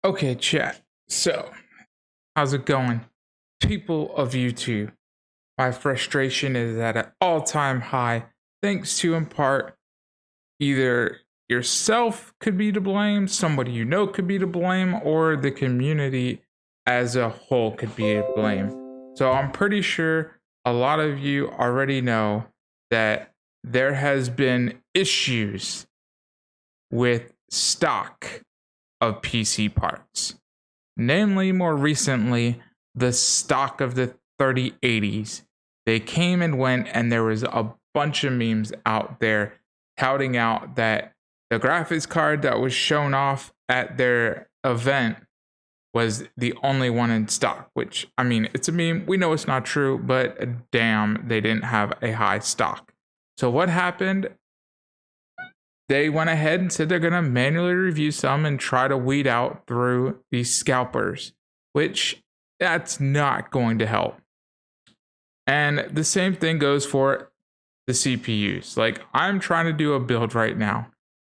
Okay, chat. So, how's it going? People of YouTube, my frustration is at an all time high, thanks to in part either yourself could be to blame, somebody you know could be to blame, or the community as a whole could be to blame. So, I'm pretty sure a lot of you already know that there has been issues with stock of PC parts. Namely, more recently, the stock of the 3080s. They came and went, and there was a bunch of memes out there touting out that the graphics card that was shown off at their event was the only one in stock, which, I mean, it's a meme. We know it's not true, but damn, they didn't have a high stock. So, what happened? They went ahead and said they're going to manually review some and try to weed out through these scalpers, which that's not going to help. And the same thing goes for the CPUs. Like, I'm trying to do a build right now,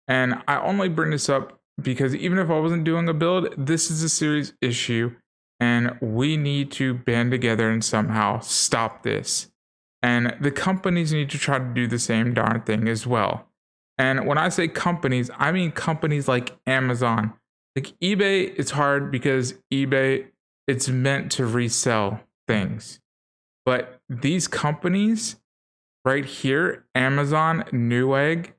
and I only bring this up because even if I wasn't doing a build, this is a serious issue, and we need to band together and somehow stop this. And the companies need to try to do the same darn thing as well. And when I say companies, I mean companies like Amazon. Like eBay, it's hard because eBay, it's meant to resell things. But these companies right here, Amazon, Newegg,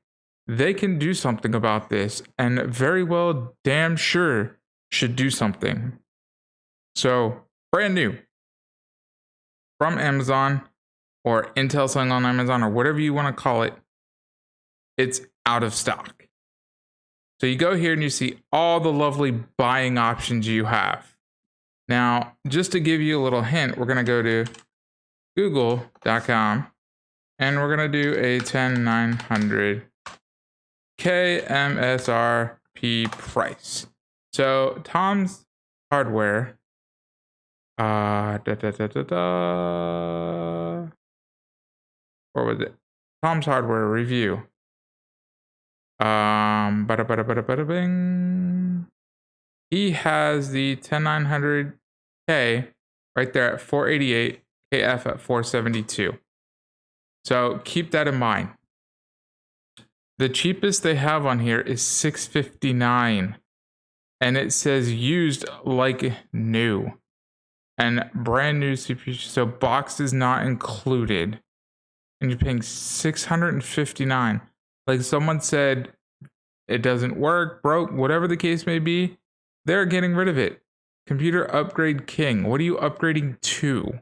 they can do something about this and very well, damn sure, should do something. So, brand new from Amazon or Intel selling on Amazon or whatever you want to call it, it's out of stock. So you go here and you see all the lovely buying options you have. Now, just to give you a little hint, we're going to go to google.com and we're going to do a 10900 KMSRP price. So Tom's Hardware, or was it? Tom's Hardware review. Bing. He has the 10900K right there at 488, KF at 472. So keep that in mind. The cheapest they have on here is 659, and it says used like new and brand new CPU. So box is not included, and you're paying 659. Like someone said, it doesn't work, broke, whatever the case may be, they're getting rid of it. Computer upgrade king. What are you upgrading to?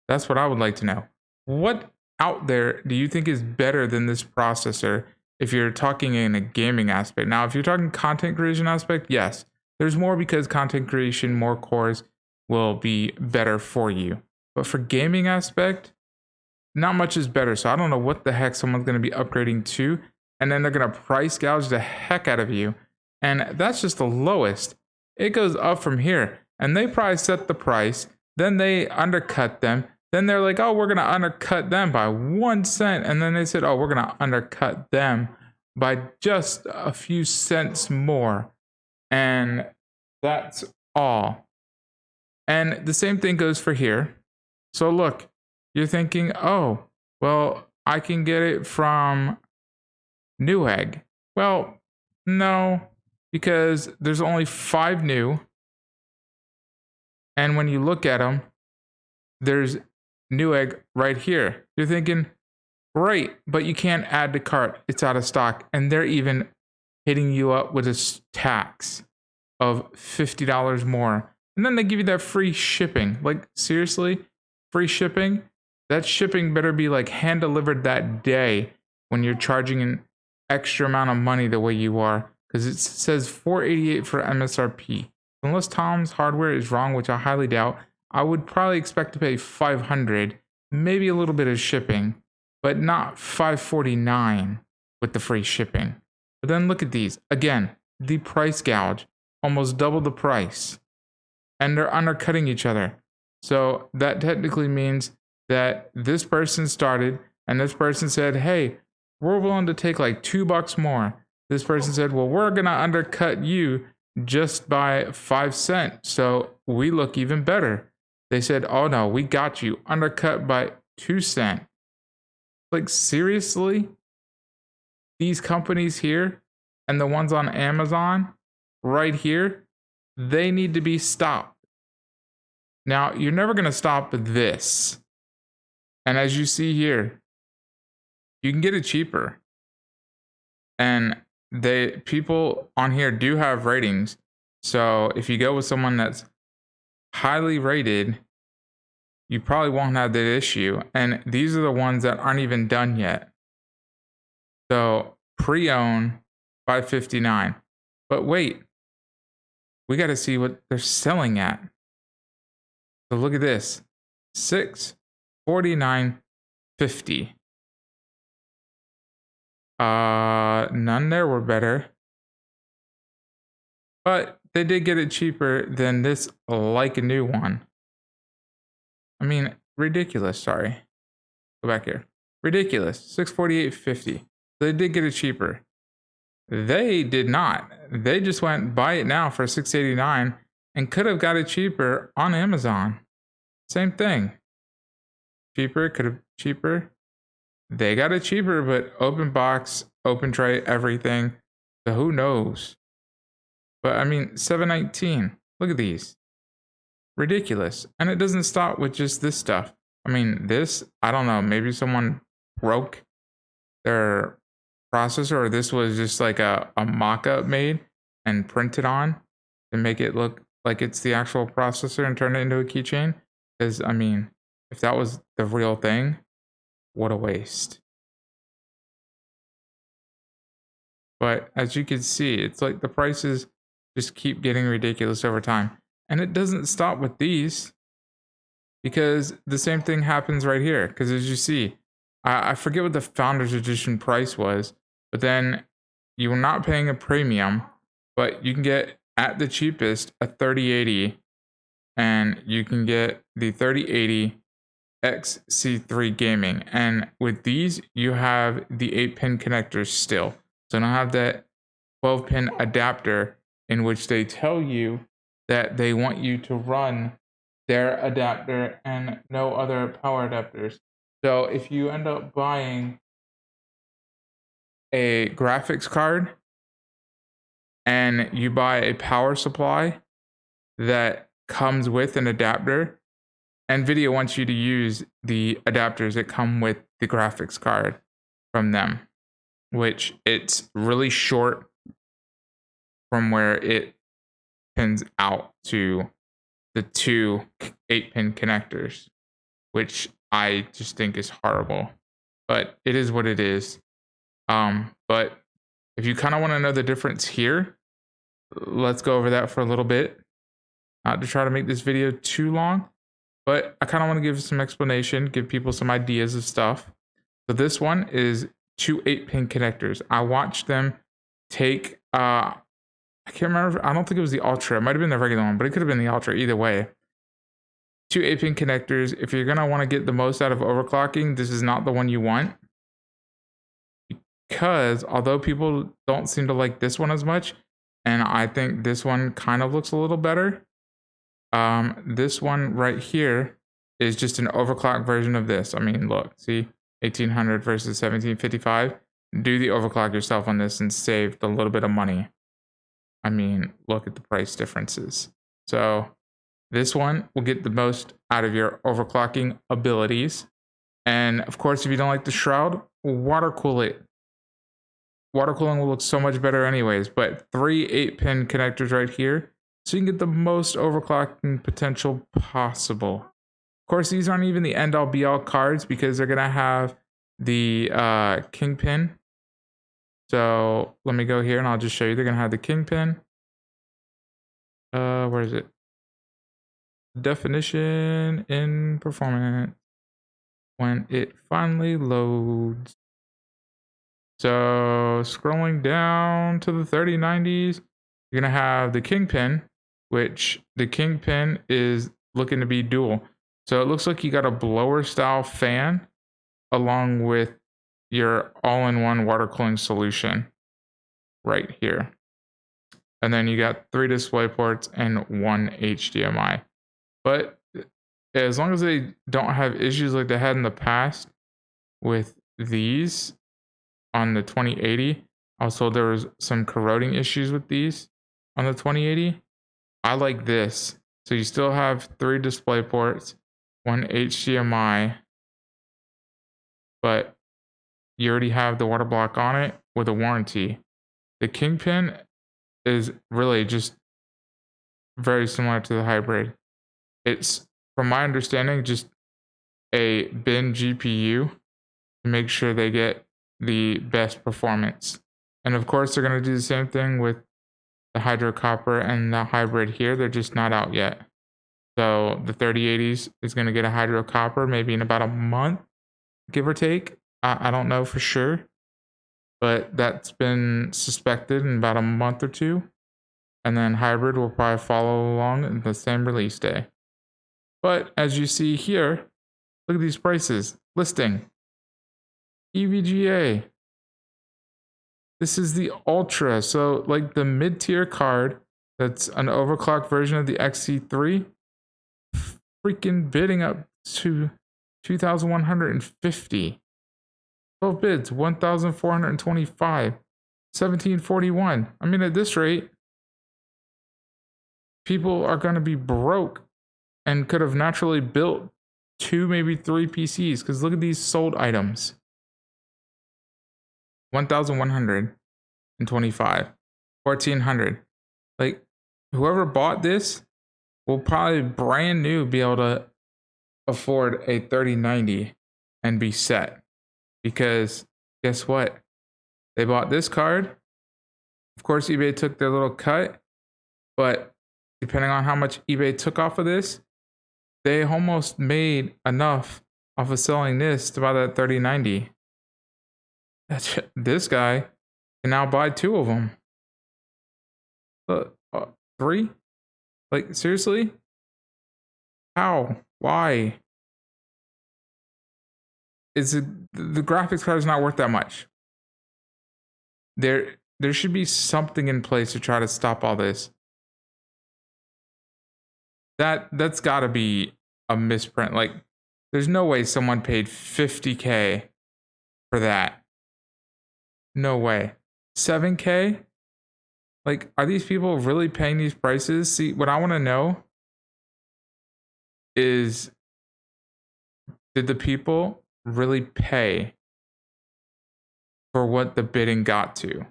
That's what I would like to know. What out there do you think is better than this processor if you're talking in a gaming aspect? Now, if you're talking content creation aspect, yes, there's more because content creation, more cores will be better for you. But for gaming aspect, not much is better. So I don't know what the heck someone's going to be upgrading to. And then they're going to price gouge the heck out of you. And that's just the lowest. It goes up from here. And they probably set the price. Then they undercut them. Then they're like, oh, we're going to undercut them by 1 cent. And then they said, oh, we're going to undercut them by just a few cents more. And that's all. And the same thing goes for here. So look, you're thinking, oh, well, I can get it from Newegg. Well, no, because there's only 5 new. And when you look at them, there's Newegg right here. You're thinking, great, but you can't add to cart. It's out of stock. And they're even hitting you up with a tax of $50 more. And then they give you that free shipping. Like, seriously, free shipping? That shipping better be like hand delivered that day when you're charging an extra amount of money the way you are, because it says 488 for MSRP. Unless Tom's Hardware is wrong, which I highly doubt, I would probably expect to pay 500, maybe a little bit of shipping, but not 549 with the free shipping. But then look at these. Again, the price gouge, almost double the price. And they're undercutting each other. So that technically means that this person started and this person said, hey, we're willing to take like $2 more. This person said, well, we're going to undercut you just by 5 cents. So we look even better. They said, oh no, we got you undercut by 2 cents. Like, seriously? These companies here and the ones on Amazon right here, they need to be stopped. Now, you're never going to stop this. And as you see here, you can get it cheaper. And people on here do have ratings. So if you go with someone that's highly rated, you probably won't have that issue. And these are the ones that aren't even done yet. So pre-owned $559. But wait, we got to see what they're selling at. So look at this, $649.50. None there were better, but they did get it cheaper than this like a new one. I mean, ridiculous. Sorry, go back here. Ridiculous. $648.50. They did get it cheaper. They did not. They just went buy it now for $689 and could have got it cheaper on Amazon. Same thing. Cheaper, could have cheaper. They got it cheaper, but open box, open tray, everything. So who knows? But I mean, $719. Look at these. Ridiculous. And it doesn't stop with just this stuff. I mean, this, I don't know, maybe someone broke their processor, or this was just like a mock-up made and printed on to make it look like it's the actual processor and turn it into a keychain. Because, I mean, if that was the real thing, what a waste. But as you can see, it's like the prices just keep getting ridiculous over time. And it doesn't stop with these, because the same thing happens right here. Because as you see, I forget what the Founders Edition price was, but then you were not paying a premium, but you can get at the cheapest a 3080, and you can get the 3080 XC3 gaming. And with these, you have the 8-pin connectors still. So don't have that 12-pin adapter in which they tell you that they want you to run their adapter and no other power adapters. So if you end up buying a graphics card and you buy a power supply that comes with an adapter, NVIDIA wants you to use the adapters that come with the graphics card from them, which it's really short from where it pins out to the two 8-pin connectors, which I just think is horrible, but it is what it is. But if you kind of want to know the difference here, let's go over that for a little bit. Not to try to make this video too long, but I kind of want to give some explanation, give people some ideas of stuff. So this one is two 8-pin connectors. I watched them take, I can't remember, I don't think it was the Ultra. It might have been the regular one, but it could have been the Ultra, either way. Two 8-pin connectors. If you're going to want to get the most out of overclocking, this is not the one you want. Because although people don't seem to like this one as much, and I think this one kind of looks a little better, this one right here is just an overclock version of this. I mean, look, see, 1800 versus 1755. Do the overclock yourself on this and save a little bit of money. I mean, look at the price differences. So this one will get the most out of your overclocking abilities. And of course, if you don't like the shroud, water cool it. Water cooling will look so much better anyways, but 3 8-pin connectors right here, so you can get the most overclocking potential possible. Of course, these aren't even the end-all be-all cards, because they're gonna have the kingpin. So let me go here and I'll just show you. They're gonna have the kingpin. Where is it? Definition in performance. When it finally loads. So scrolling down to the 3090s, you're gonna have the kingpin, which the kingpin is looking to be dual. So it looks like you got a blower style fan along with your all-in-one water cooling solution right here. and then you got 3 display ports and 1 HDMI. But as long as they don't have issues like they had in the past with these on the 2080, also there was some corroding issues with these on the 2080. I like this. So you still have 3 display ports, 1 HDMI, but you already have the water block on it with a warranty. The Kingpin is really just very similar to the hybrid. It's, from my understanding, just a bin GPU to make sure they get the best performance. And of course, they're going to do the same thing with the Hydro Copper and the hybrid here. They're just not out yet. So the 3080s is going to get a Hydro Copper maybe in about a month, give or take. I don't know for sure, but that's been suspected in about a month or two. And then hybrid will probably follow along in the same release day. But as you see here, look at these prices. Listing EVGA. This is the Ultra. So, like the mid tier card that's an overclocked version of the XC3, freaking bidding up to 2,150. 12 bids, 1,425. 1741. I mean, at this rate, people are going to be broke and could have naturally built 2, maybe 3 PCs. Because look at these sold items. 1,125, 1,400. Like, whoever bought this will probably brand new be able to afford a 3090 and be set. Because guess what? They bought this card. Of course, eBay took their little cut, but depending on how much eBay took off of this, they almost made enough off of selling this to buy that 3090. This guy can now buy 2 of them. 3? Like, seriously? How? Why? Is it the graphics card is not worth that much? There should be something in place to try to stop all this. That's got to be a misprint. Like, there's no way someone paid $50K for that. No way. $7K? Like, are these people really paying these prices? See, what I want to know is, did the people really pay for what the bidding got to?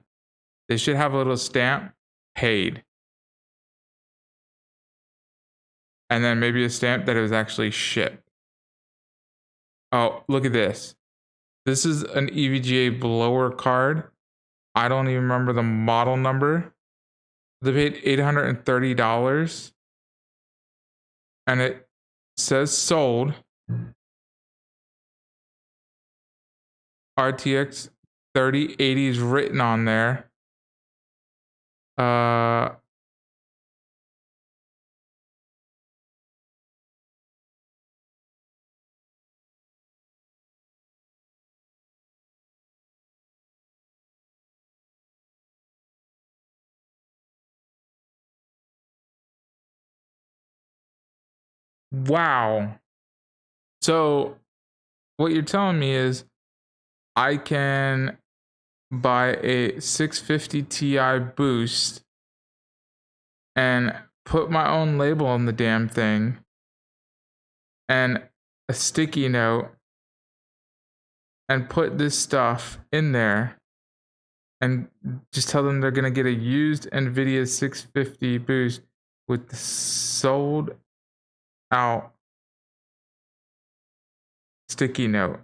They should have a little stamp, paid. And then maybe a stamp that it was actually shipped. Oh, look at this. This is an EVGA blower card. I don't even remember the model number. They paid $830. And it says sold. RTX 3080 is written on there. Wow. So what you're telling me is I can buy a 650 Ti boost and put my own label on the damn thing and a sticky note and put this stuff in there and just tell them they're going to get a used NVIDIA 650 boost with the sold out sticky note.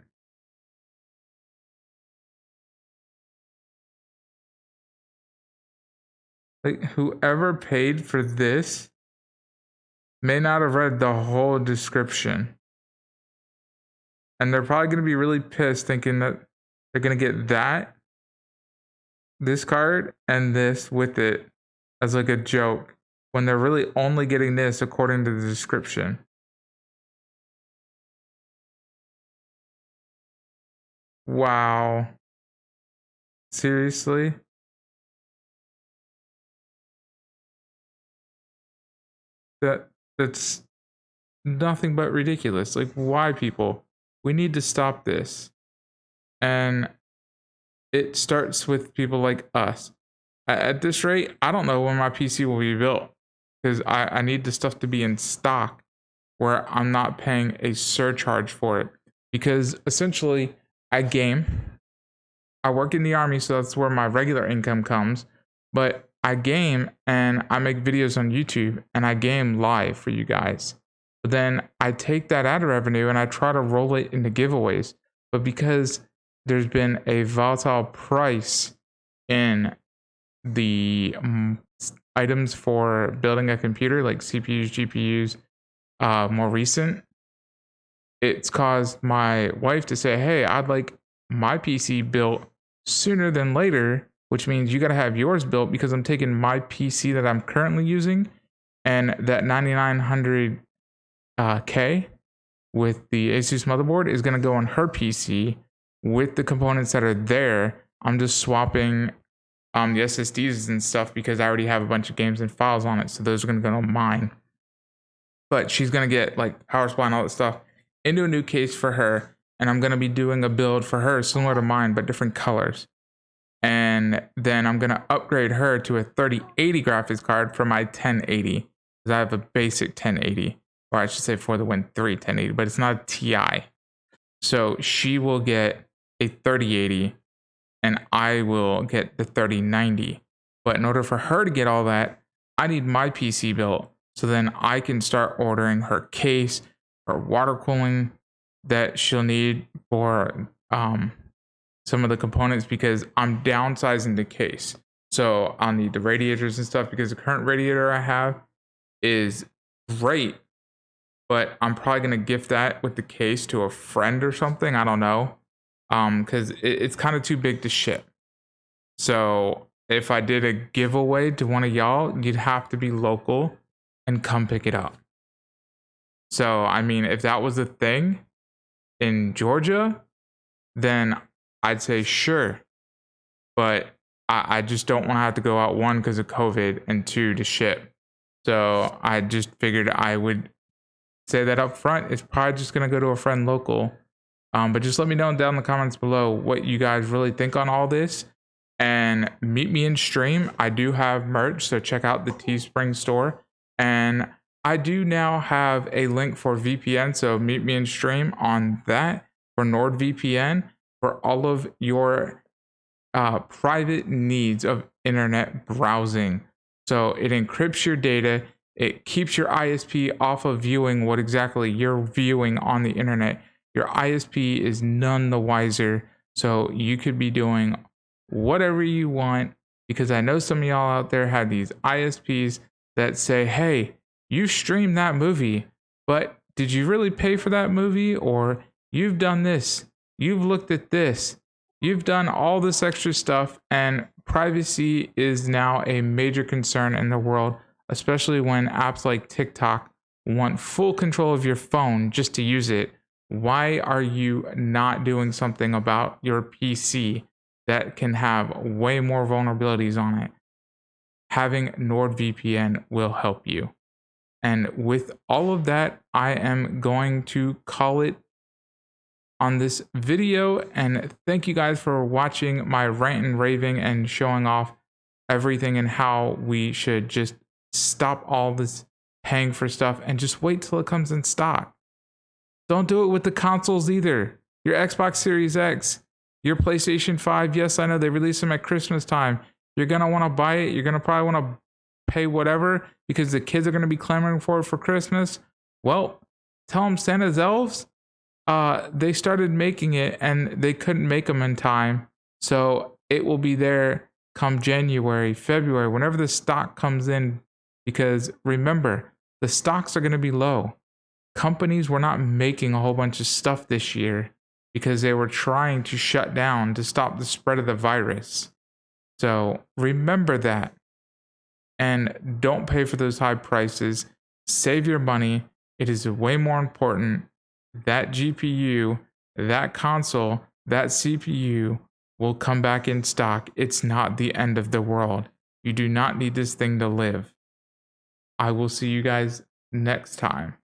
Like, whoever paid for this may not have read the whole description. And they're probably going to be really pissed thinking that they're going to get this card, and this with it as like a joke when they're really only getting this according to the description. Wow. Seriously? That's nothing but ridiculous. Like, why, people? We need to stop this. And it starts with people like us. At this rate, I don't know when my PC will be built because I need the stuff to be in stock where I'm not paying a surcharge for it. Because essentially, I game, I work in the army, so that's where my regular income comes. But I game and I make videos on YouTube and I game live for you guys. But then I take that ad revenue and I try to roll it into giveaways. But because there's been a volatile price in the items for building a computer, like CPUs, GPUs, more recent, it's caused my wife to say, hey, I'd like my PC built sooner than later, which means you got to have yours built because I'm taking my PC that I'm currently using and that 9900 K with the Asus motherboard is going to go on her PC with the components that are there. I'm just swapping the SSDs and stuff because I already have a bunch of games and files on it. So those are going to go on mine. But she's going to get like power supply and all that stuff into a new case for her. And I'm going to be doing a build for her similar to mine, but different colors. And then I'm going to upgrade her to a 3080 graphics card for my 1080. Because I have a basic 1080. Or I should say for the Win 3 1080, but it's not a TI. So she will get a 3080 and I will get the 3090. But in order for her to get all that, I need my PC built. So then I can start ordering her case, her water cooling that she'll need for some of the components because I'm downsizing the case. So I'll need the radiators and stuff because the current radiator I have is great, but I'm probably going to gift that with the case to a friend or something. I don't know. Because it's kind of too big to ship. So if I did a giveaway to one of y'all, you'd have to be local and come pick it up. So, I mean, if that was a thing in Georgia, then I'd say sure. But I just don't want to have to go out, one, because of COVID, and two, to ship. So I just figured I would say that up front. It's probably just going to go to a friend local. But just let me know down in the comments below what you guys really think on all this. And meet me in stream. I do have merch, so check out the Teespring store. And I do now have a link for VPN, so meet me in stream on that for NordVPN for all of your private needs of internet browsing. So it encrypts your data. It keeps your ISP off of viewing what exactly you're viewing on the internet. Your ISP is none the wiser. So you could be doing whatever you want, because I know some of y'all out there have these ISPs that say, hey, you streamed that movie, but did you really pay for that movie? Or you've done this, you've looked at this, you've done all this extra stuff, and privacy is now a major concern in the world, especially when apps like TikTok want full control of your phone just to use it. Why are you not doing something about your PC that can have way more vulnerabilities on it? Having NordVPN will help you. And with all of that, I am going to call it on this video. And thank you guys for watching my rant and raving and showing off everything and how we should just stop all this paying for stuff and just wait till it comes in stock. Don't do it with the consoles either. Your Xbox Series X, your PlayStation 5. Yes, I know they release them at Christmas time. You're going to want to buy it. You're going to probably want to pay whatever because the kids are going to be clamoring for it for Christmas. Well, tell them Santa's elves, they started making it and they couldn't make them in time. So it will be there come January, February, whenever the stock comes in. Because remember, the stocks are going to be low. Companies were not making a whole bunch of stuff this year because they were trying to shut down to stop the spread of the virus. So remember that. And don't pay for those high prices. Save your money. It is way more important. That GPU, that console, that CPU will come back in stock. It's not the end of the world. You do not need this thing to live. I will see you guys next time.